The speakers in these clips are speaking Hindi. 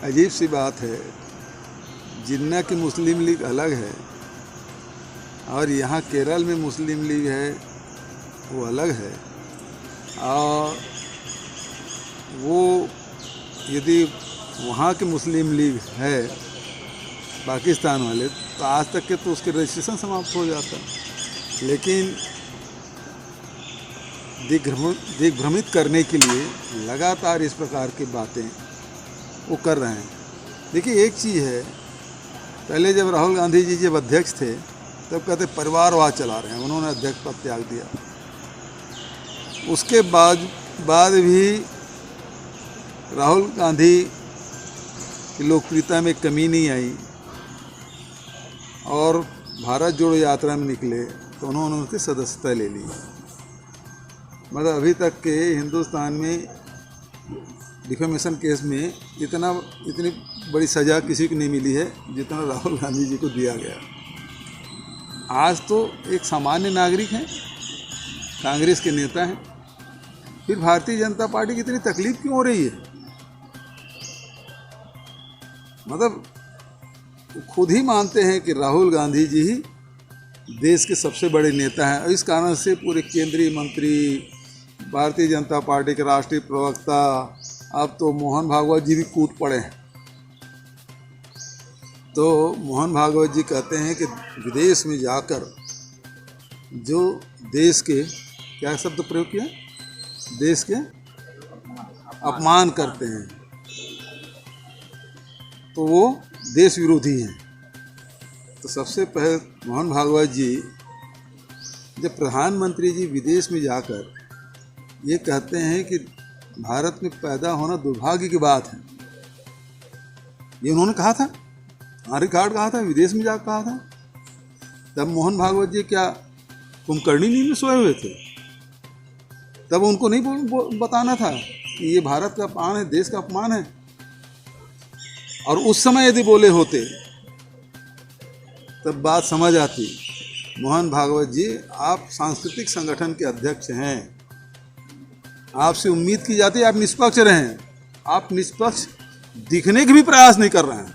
अजीब सी बात है, जिन्ना की मुस्लिम लीग अलग है और यहाँ केरल में मुस्लिम लीग है वो अलग है। और वो यदि वहाँ के मुस्लिम लीग है पाकिस्तान वाले तो आज तक के तो उसके रजिस्ट्रेशन समाप्त हो जाता, लेकिन दिग्भ्रमित करने के लिए लगातार इस प्रकार की बातें वो कर रहे हैं। देखिए एक चीज़ है, पहले जब राहुल गांधी जी जब अध्यक्ष थे तब कहते परिवारवाद चला रहे हैं, उन्होंने अध्यक्ष पद त्याग दिया। उसके बाद भी राहुल गांधी की लोकप्रियता में कमी नहीं आई और भारत जोड़ो यात्रा में निकले तो उन्होंने उनकी सदस्यता ले ली। मतलब अभी तक के हिंदुस्तान में डिफेमेशन केस में इतनी बड़ी सज़ा किसी को नहीं मिली है जितना राहुल गांधी जी को दिया गया। आज तो एक सामान्य नागरिक हैं, कांग्रेस के नेता हैं, फिर भारतीय जनता पार्टी की इतनी तकलीफ क्यों हो रही है? मतलब खुद ही मानते हैं कि राहुल गांधी जी ही देश के सबसे बड़े नेता हैं और इस कारण से पूरे केंद्रीय मंत्री, भारतीय जनता पार्टी के राष्ट्रीय प्रवक्ता, अब तो मोहन भागवत जी भी कूद पड़े हैं। तो मोहन भागवत जी कहते हैं कि विदेश में जाकर जो देश के, क्या शब्द प्रयोग किया, देश के अपमान करते हैं तो वो देश विरोधी हैं। तो सबसे पहले मोहन भागवत जी, जब प्रधानमंत्री जी विदेश में जाकर ये कहते हैं कि भारत में पैदा होना दुर्भाग्य की बात है, ये उन्होंने कहा था, रिकॉर्ड कहा था, विदेश में जाकर कहा था। तब मोहन भागवत जी क्या कुंभकर्णी नींद में सोए हुए थे? तब उनको नहीं बताना था कि ये भारत का अपमान है, देश का अपमान है? और उस समय यदि बोले होते तब बात समझ आती। मोहन भागवत जी, आप सांस्कृतिक संगठन के अध्यक्ष हैं, आपसे उम्मीद की जाती है आप निष्पक्ष रहें। आप निष्पक्ष दिखने के भी प्रयास नहीं कर रहे हैं।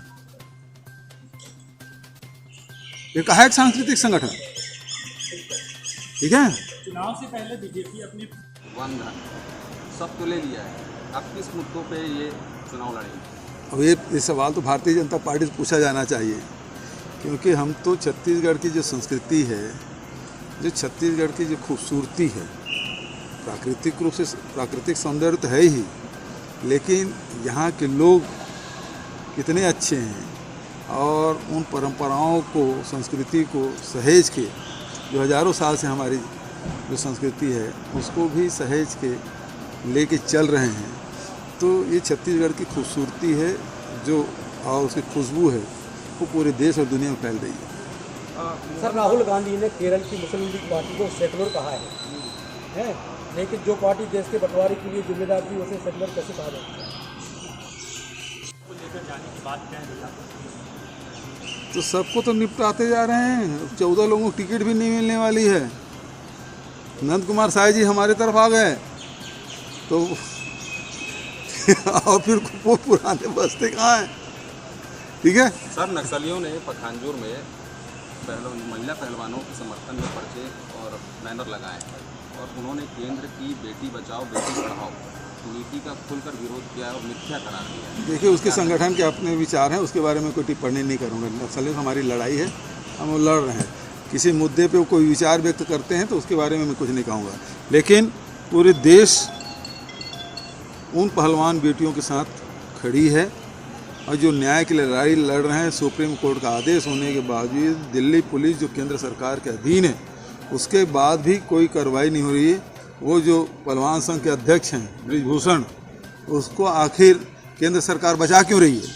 ये कहा एक सांस्कृतिक संगठन, ठीक है? चुनाव से पहले बीजेपी अपनी वादा सब तो ले लिया है, अब किस मुद्दों पे ये चुनाव लड़ेंगे? अब ये सवाल तो भारतीय जनता पार्टी से पूछा जाना चाहिए, क्योंकि हम तो छत्तीसगढ़ की जो संस्कृति है, जो छत्तीसगढ़ की जो खूबसूरती है, प्राकृतिक रूप से प्राकृतिक सौंदर्य तो है ही, लेकिन यहाँ के लोग कितने अच्छे हैं और उन परंपराओं को, संस्कृति को सहेज के, जो हजारों साल से हमारी जो संस्कृति है उसको भी सहेज के लेके चल रहे हैं। तो ये छत्तीसगढ़ की खूबसूरती है जो, और उसकी खुशबू है, वो पूरे देश और दुनिया में फैल रही है। सर, राहुल गांधी ने केरल की मुस्लिम लीग पार्टी को सेकुलर कहा है, लेकिन जो पार्टी देश के बंटवारे के लिए जिम्मेदार थी उसे सेकुलर कैसे कहा जाता है? लेकर जाने की बात कह रही है तो सबको तो निपटाते जा रहे हैं। 14 लोगों को टिकट भी नहीं मिलने वाली है। नंद कुमार साय जी हमारे तरफ आ गए तो और फिर वो पुराने बस्ते कहाँ हैं? ठीक है सर, नक्सलियों ने पखानजोर में महिला पहलवानों के समर्थन में पर्चे और बैनर लगाए और उन्होंने केंद्र की बेटी बचाओ बेटी पढ़ाओ नीति का खुलकर विरोध किया और मिथ्या करार दिया। देखिए, उसके संगठन के अपने विचार हैं, उसके बारे में कोई टिप्पणी नहीं करूँगा। नक्सलियों से हमारी लड़ाई है, हम वो लड़ रहे हैं। किसी मुद्दे पे कोई विचार व्यक्त करते हैं तो उसके बारे में मैं कुछ नहीं कहूँगा, लेकिन पूरे देश उन पहलवान बेटियों के साथ खड़ी है और जो न्याय के लिए लड़ाई लड़ रहे हैं। सुप्रीम कोर्ट का आदेश होने के बावजूद दिल्ली पुलिस जो केंद्र सरकार के अधीन है, उसके बाद भी कोई कार्रवाई नहीं हो रही है। वो जो पहलवान संघ के अध्यक्ष हैं ब्रिजभूषण, उसको आखिर केंद्र सरकार बचा क्यों रही है?